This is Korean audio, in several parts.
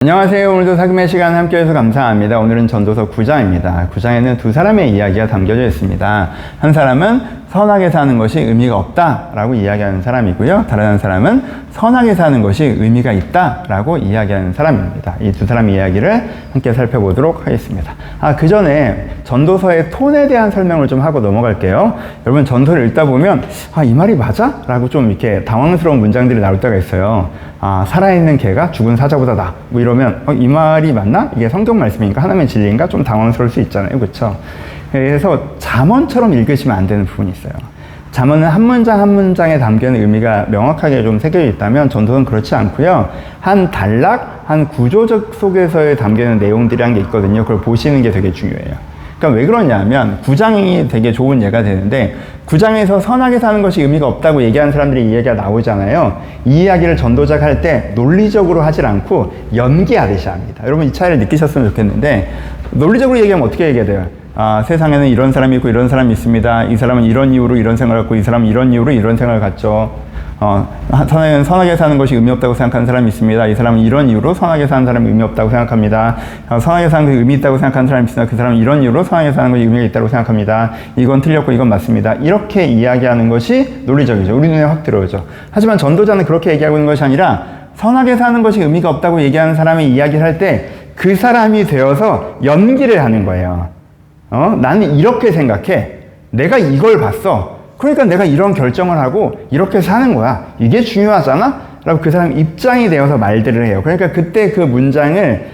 안녕하세요. 오늘도 사금의 시간 함께해서 감사합니다. 오늘은 전도서 9장입니다. 9장에는 두 사람의 이야기가 담겨져 있습니다. 한 사람은 선하게 사는 것이 의미가 없다라고 이야기하는 사람이고요. 다른 한 사람은 선하게 사는 것이 의미가 있다라고 이야기하는 사람입니다. 이 두 사람의 이야기를 함께 살펴보도록 하겠습니다. 그 전에 전도서의 톤에 대한 설명을 좀 하고 넘어갈게요. 여러분 전도를 읽다 보면 이 말이 맞아? 라고 좀 이렇게 당황스러운 문장들이 나올 때가 있어요. 살아있는 개가 죽은 사자보다 나. 뭐 이러면 이 말이 맞나? 이게 성경 말씀인가? 하나님의 진리인가? 좀 당황스러울 수 있잖아요. 그렇죠? 그래서 잠언처럼 읽으시면 안 되는 부분이 있어요. 잠언은 한 문장 한 문장에 담겨있는 의미가 명확하게 좀 새겨져 있다면 전도는 그렇지 않고요. 한 단락, 한 구조적 속에서에 담겨있는 내용들이란 게 있거든요. 그걸 보시는 게 되게 중요해요. 그러니까 왜 그러냐면 9장이 되게 좋은 예가 되는데 9장에서 선하게 사는 것이 의미가 없다고 얘기하는 사람들이 이 얘기가 나오잖아요. 이 이야기를 전도자가 할 때 논리적으로 하질 않고 연기하듯이 합니다. 여러분 이 차이를 느끼셨으면 좋겠는데 논리적으로 얘기하면 어떻게 얘기해야 돼요? 세상에는 이런 사람이 있고 이런 사람이 있습니다. 이 사람은 이런 이유로 이런 생각을 갖고 이 사람은 이런 이유로 이런 생각을 갖죠. 선하게 사는 것이 의미 없다고 생각하는 사람이 있습니다. 이 사람은 이런 이유로 선하게 사는 사람이 의미 없다고 생각합니다. 선하게 사는 것이 의미 있다고 생각하는 사람이 있습니다. 그 사람은 이런 이유로 선하게 사는 것이 의미가 있다고 생각합니다. 이건 틀렸고 이건 맞습니다. 이렇게 이야기하는 것이 논리적이죠. 우리 눈에 확 들어오죠. 하지만 전도자는 그렇게 얘기하고 있는 것이 아니라 선하게 사는 것이 의미가 없다고 얘기하는 사람의 이야기를 할 때 그 사람이 되어서 연기를 하는 거예요. 나는 이렇게 생각해. 내가 이걸 봤어. 그러니까 내가 이런 결정을 하고 이렇게 사는 거야. 이게 중요하잖아? 라고 그 사람 입장이 되어서 말들을 해요. 그러니까 그때 그 문장을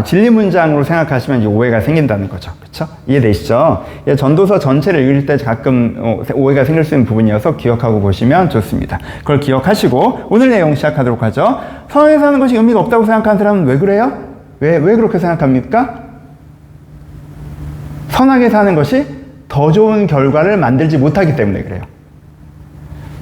진리 문장으로 생각하시면 이제 오해가 생긴다는 거죠. 그쵸? 이해되시죠? 전도서 전체를 읽을 때 가끔 오해가 생길 수 있는 부분이어서 기억하고 보시면 좋습니다. 그걸 기억하시고 오늘 내용 시작하도록 하죠. 선하게 사는 것이 의미가 없다고 생각하는 사람은 왜 그래요? 왜 그렇게 생각합니까? 선하게 사는 것이 더 좋은 결과를 만들지 못하기 때문에 그래요.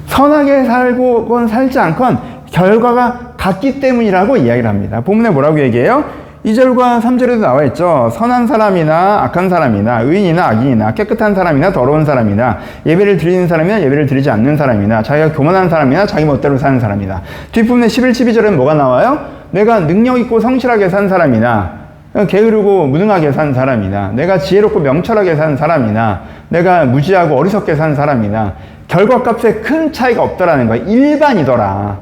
선하게 살건 살지 않건 결과가 같기 때문이라고 이야기를 합니다. 본문에 뭐라고 얘기해요? 2절과 3절에도 나와 있죠. 선한 사람이나 악한 사람이나 의인이나 악인이나 깨끗한 사람이나 더러운 사람이나 예배를 드리는 사람이나 예배를 드리지 않는 사람이나 자기가 교만한 사람이나 자기 멋대로 사는 사람이나 뒷부분에 11, 12절에는 뭐가 나와요? 내가 능력 있고 성실하게 산 사람이나 게으르고 무능하게 산 사람이나 내가 지혜롭고 명철하게 산 사람이나 내가 무지하고 어리석게 산 사람이나 결과값에 큰 차이가 없더라는 거야. 일반이더라.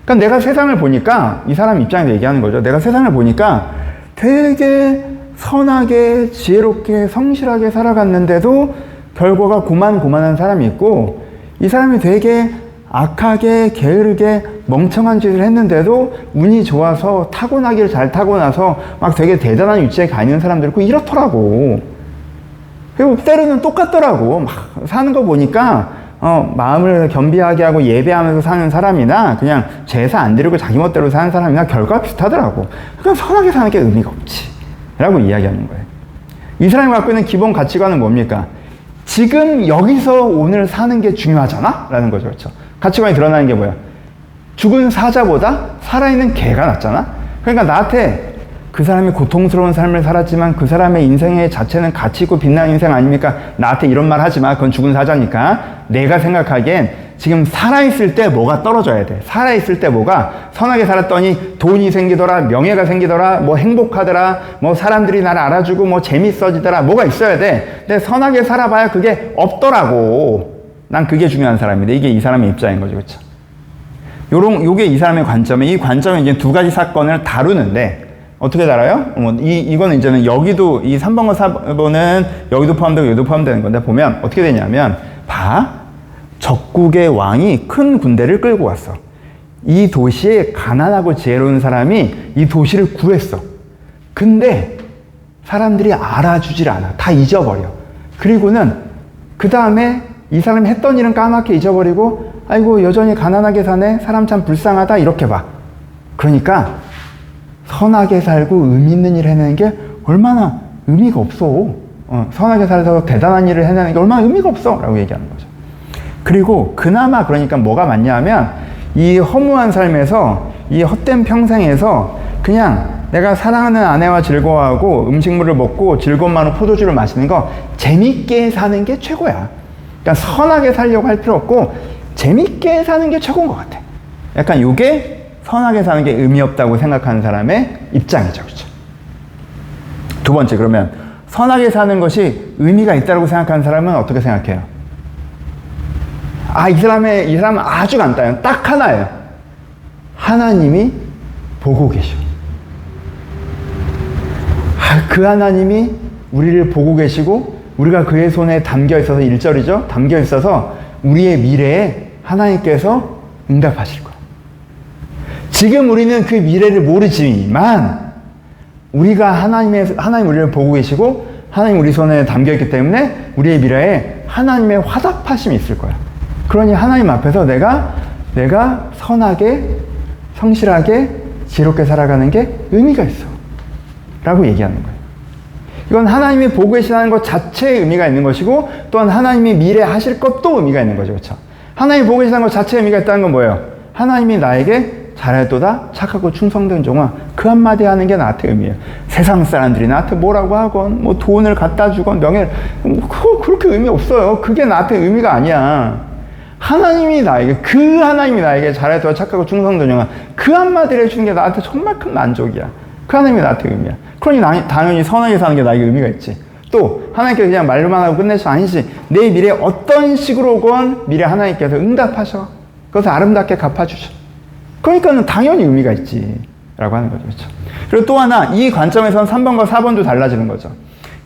그러니까 내가 세상을 보니까 이 사람 입장에서 얘기하는 거죠. 내가 세상을 보니까 되게 선하게 지혜롭게 성실하게 살아갔는데도 결과가 고만고만한 사람이 있고 이 사람이 되게 악하게 게으르게 멍청한 짓을 했는데도 운이 좋아서 타고나기를 잘 타고나서 막 되게 대단한 위치에 가 있는 사람들 있고 이렇더라고. 그리고 때로는 똑같더라고. 막 사는 거 보니까 마음을 겸비하게 하고 예배하면서 사는 사람이나 그냥 제사 안 드리고 자기 멋대로 사는 사람이나 결과가 비슷하더라고. 그러니까 선하게 사는 게 의미가 없지 라고 이야기하는 거예요. 이 사람이 갖고 있는 기본 가치관은 뭡니까? 지금 여기서 오늘 사는 게 중요하잖아? 라는 거죠. 그렇죠? 가치관이 드러나는 게 뭐야? 죽은 사자보다 살아있는 개가 낫잖아? 그러니까 나한테 그 사람이 고통스러운 삶을 살았지만 그 사람의 인생의 자체는 가치 있고 빛나는 인생 아닙니까? 나한테 이런 말 하지 마. 그건 죽은 사자니까. 내가 생각하기엔 지금 살아있을 때 뭐가 떨어져야 돼. 살아있을 때 뭐가 선하게 살았더니 돈이 생기더라, 명예가 생기더라, 뭐 행복하더라, 뭐 사람들이 나를 알아주고 뭐 재밌어지더라, 뭐가 있어야 돼. 근데 선하게 살아봐야 그게 없더라고. 난 그게 중요한 사람인데 이게 이 사람의 입장인 거죠. 그렇죠? 요게 이 사람의 관점에 이 관점에 이제 두 가지 사건을 다루는데 어떻게 다뤄요? 이거는 이제는 여기도 이 3번과 4번은 여기도 포함되고 여기도 포함되는 건데 보면 어떻게 되냐면 적국의 왕이 큰 군대를 끌고 왔어. 이 도시에 가난하고 지혜로운 사람이 이 도시를 구했어. 근데 사람들이 알아주질 않아. 다 잊어버려. 그리고는 그 다음에 이 사람이 했던 일은 까맣게 잊어버리고 아이고 여전히 가난하게 사네. 사람 참 불쌍하다. 이렇게 봐. 그러니까 선하게 살고 의미 있는 일을 해내는 게 얼마나 의미가 없어. 선하게 살아서 대단한 일을 해내는 게 얼마나 의미가 없어. 라고 얘기하는 거죠. 그리고 그나마 그러니까 뭐가 맞냐 하면 이 허무한 삶에서 이 헛된 평생에서 그냥 내가 사랑하는 아내와 즐거워하고 음식물을 먹고 즐거운 마음으로 포도주를 마시는 거 재밌게 사는 게 최고야. 그러니까 선하게 살려고 할 필요 없고 재밌게 사는 게 최고인 것 같아. 약간 요게 선하게 사는 게 의미 없다고 생각하는 사람의 입장이죠. 그렇죠? 두 번째, 그러면 선하게 사는 것이 의미가 있다고 생각하는 사람은 어떻게 생각해요? 이 사람은 아주 간단해요. 딱 하나예요. 하나님이 보고 계셔. 그 하나님이 우리를 보고 계시고 우리가 그의 손에 담겨 있어서 1절이죠. 담겨 있어서 우리의 미래에 하나님께서 응답하실 거예요. 지금 우리는 그 미래를 모르지만 우리가 하나님 우리를 보고 계시고 하나님 우리 손에 담겨 있기 때문에 우리의 미래에 하나님의 화답하심이 있을 거야. 그러니 하나님 앞에서 내가 선하게, 성실하게, 지혜롭게 살아가는 게 의미가 있어 라고 얘기하는 거예요. 이건 하나님이 보고 계시다는 것 자체에 의미가 있는 것이고 또한 하나님이 미래 하실 것도 의미가 있는 거죠. 그렇죠? 하나님이 보고 계시다는 것 자체에 의미가 있다는 건 뭐예요? 하나님이 나에게 잘해도다 착하고 충성된 종아, 그 한마디 하는 게 나한테 의미예요. 세상 사람들이 나한테 뭐라고 하건 뭐 돈을 갖다 주건 명예를, 그렇게 의미 없어요. 그게 나한테 의미가 아니야. 하나님이 나에게 잘해도다 착하고 충성된 종아, 그 한마디를 해주는 게 나한테 정말 큰 만족이야. 그 하나님이 나한테 의미야. 그러니 당연히 선하게 사는 게 나에게 의미가 있지. 또 하나님께서 그냥 말로만 하고 끝내셔 아니지. 내 미래에 어떤 식으로건 미래 하나님께서 응답하셔. 그것을 아름답게 갚아주셔. 그러니까는 당연히 의미가 있지 라고 하는 거죠. 그렇죠? 그리고 또 하나, 이 관점에서는 3번과 4번도 달라지는 거죠.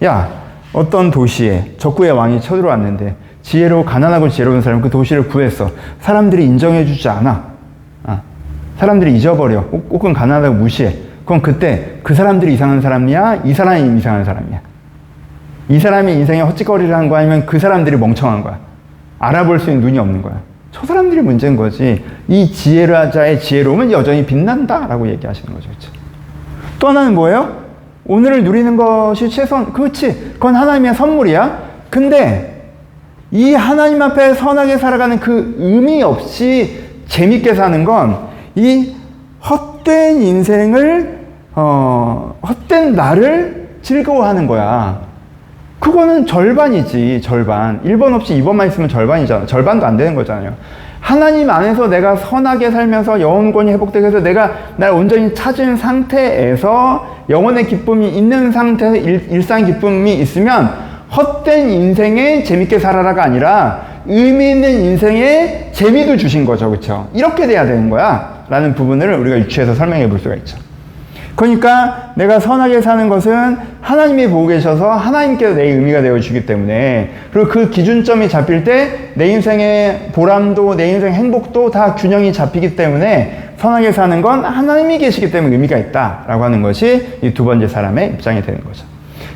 야, 어떤 도시에 적구의 왕이 쳐들어왔는데 가난하고 지혜로운 사람은 그 도시를 구했어. 사람들이 인정해주지 않아. 사람들이 잊어버려. 혹은 가난하다고 무시해. 그럼 그때 그 사람들이 이상한 사람이야? 이 사람이 이상한 사람이야? 이 사람이 인생에 헛짓거리를 한 거야? 아니면 그 사람들이 멍청한 거야? 알아볼 수 있는 눈이 없는 거야? 저 사람들이 문제인 거지. 이 지혜자의 지혜로움은 여전히 빛난다 라고 얘기하시는 거죠. 그렇죠? 또 하나는 뭐예요? 오늘을 누리는 것이 최선. 그렇지. 그건 하나님의 선물이야. 근데 이 하나님 앞에 선하게 살아가는 그 의미 없이 재밌게 사는 건 이 헛된 인생을 헛된 나를 즐거워하는 거야. 그거는 절반이지. 절반. 1번 없이 2번만 있으면 절반이잖아. 절반도 안 되는 거잖아요. 하나님 안에서 내가 선하게 살면서 영혼권이 회복되게 해서 내가 날 온전히 찾은 상태에서 영혼의 기쁨이 있는 상태에서 일상 기쁨이 있으면 헛된 인생에 재밌게 살아라가 아니라 의미 있는 인생에 재미도 주신 거죠. 그렇죠? 이렇게 돼야 되는 거야 라는 부분을 우리가 유추해서 설명해 볼 수가 있죠. 그러니까 내가 선하게 사는 것은 하나님이 보고 계셔서 하나님께서 내 의미가 되어주기 때문에, 그리고 그 기준점이 잡힐 때 내 인생의 보람도 내 인생의 행복도 다 균형이 잡히기 때문에 선하게 사는 건 하나님이 계시기 때문에 의미가 있다라고 하는 것이 이 두 번째 사람의 입장이 되는 거죠.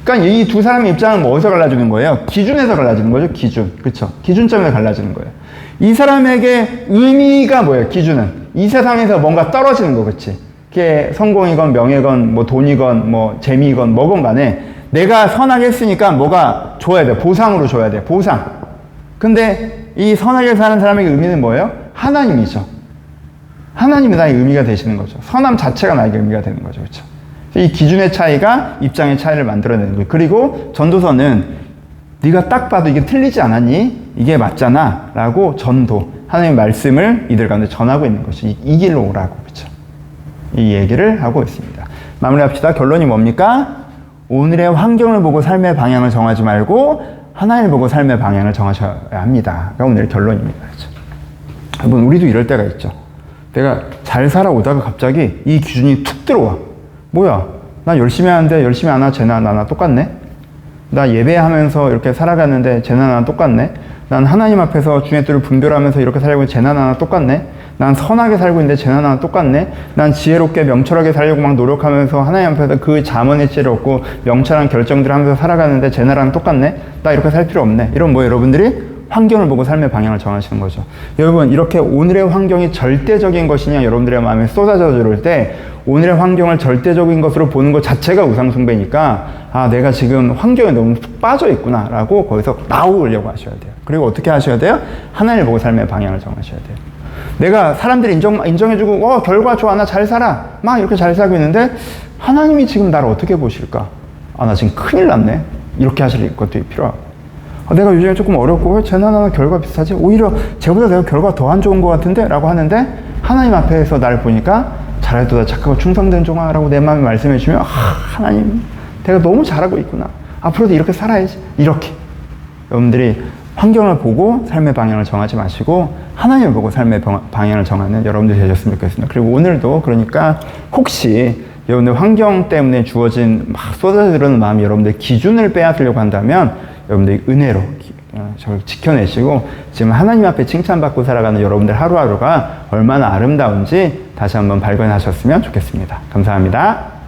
그러니까 이 두 사람의 입장은 뭐 어디서 갈라지는 거예요? 기준에서 갈라지는 거죠. 기준. 그렇죠? 기준점에서 갈라지는 거예요. 이 사람에게 의미가 뭐예요? 기준은 이 세상에서 뭔가 떨어지는 거. 그렇지? 그게 성공이건 명예건 뭐 돈이건 뭐 재미건 뭐건 간에 내가 선하게 했으니까 뭐가 줘야 돼. 보상으로 줘야 돼. 보상. 근데 이 선하게 사는 사람에게 의미는 뭐예요? 하나님이죠. 하나님이 나의 의미가 되시는 거죠. 선함 자체가 나에게 의미가 되는 거죠. 그렇죠? 이 기준의 차이가 입장의 차이를 만들어내는 거예요. 그리고 전도서는 네가 딱 봐도 이게 틀리지 않았니? 이게 맞잖아 라고 전도, 하나님의 말씀을 이들 가운데 전하고 있는 것이 이 길로 오라고. 그렇죠? 이 얘기를 하고 있습니다. 마무리합시다. 결론이 뭡니까? 오늘의 환경을 보고 삶의 방향을 정하지 말고 하나님을 보고 삶의 방향을 정하셔야 합니다. 가 오늘의 결론입니다. 그렇죠? 여러분, 우리도 이럴 때가 있죠. 내가 잘 살아오다가 갑자기 이 기준이 툭 들어와. 뭐야? 난 열심히 하는데 열심히 안 하고 쟤나 나나 똑같네? 나 예배하면서 이렇게 살아가는데 쟤나 나나 똑같네? 난 하나님 앞에서 주의 뜻을 분별하면서 이렇게 살고 있는데 쟤나 나나 똑같네? 난 선하게 살고 있는데 쟤나 나나 똑같네? 난 지혜롭게 명철하게 살려고 막 노력하면서 하나님 앞에서 그 자문의 지혜를 얻고 명철한 결정들을 하면서 살아가는데 쟤나랑 똑같네? 나 이렇게 살 필요 없네. 이런 뭐 여러분들이 환경을 보고 삶의 방향을 정하시는 거죠. 여러분, 이렇게 오늘의 환경이 절대적인 것이냐 여러분들의 마음에 쏟아져 들어올 때 오늘의 환경을 절대적인 것으로 보는 것 자체가 우상숭배니까 내가 지금 환경에 너무 푹 빠져 있구나 라고 거기서 나오려고 하셔야 돼요. 그리고 어떻게 하셔야 돼요? 하나님을 보고 삶의 방향을 정하셔야 돼요. 내가 사람들이 인정해주고 결과 좋아, 나 잘 살아, 막 이렇게 잘 살고 있는데 하나님이 지금 나를 어떻게 보실까? 나 지금 큰일 났네. 이렇게 하실 것도 필요하고, 내가 요즘에 조금 어렵고 왜 쟤나 나나 결과 비슷하지? 오히려 쟤보다 내가 결과 더 안 좋은 것 같은데? 라고 하는데 하나님 앞에서 나를 보니까 잘해도다 착하고 충성된 종아라고 내 마음에 말씀해 주면 하나님 내가 너무 잘하고 있구나. 앞으로도 이렇게 살아야지. 이렇게 여러분들이 환경을 보고 삶의 방향을 정하지 마시고 하나님을 보고 삶의 방향을 정하는 여러분들이 되셨으면 좋겠습니다. 그리고 오늘도 그러니까 혹시 여러분들 환경 때문에 주어진 막 쏟아져 들어오는 마음이 여러분들 기준을 빼앗으려고 한다면 여러분들이 은혜로 저를 지켜내시고 지금 하나님 앞에 칭찬받고 살아가는 여러분들 하루하루가 얼마나 아름다운지 다시 한번 발견하셨으면 좋겠습니다. 감사합니다.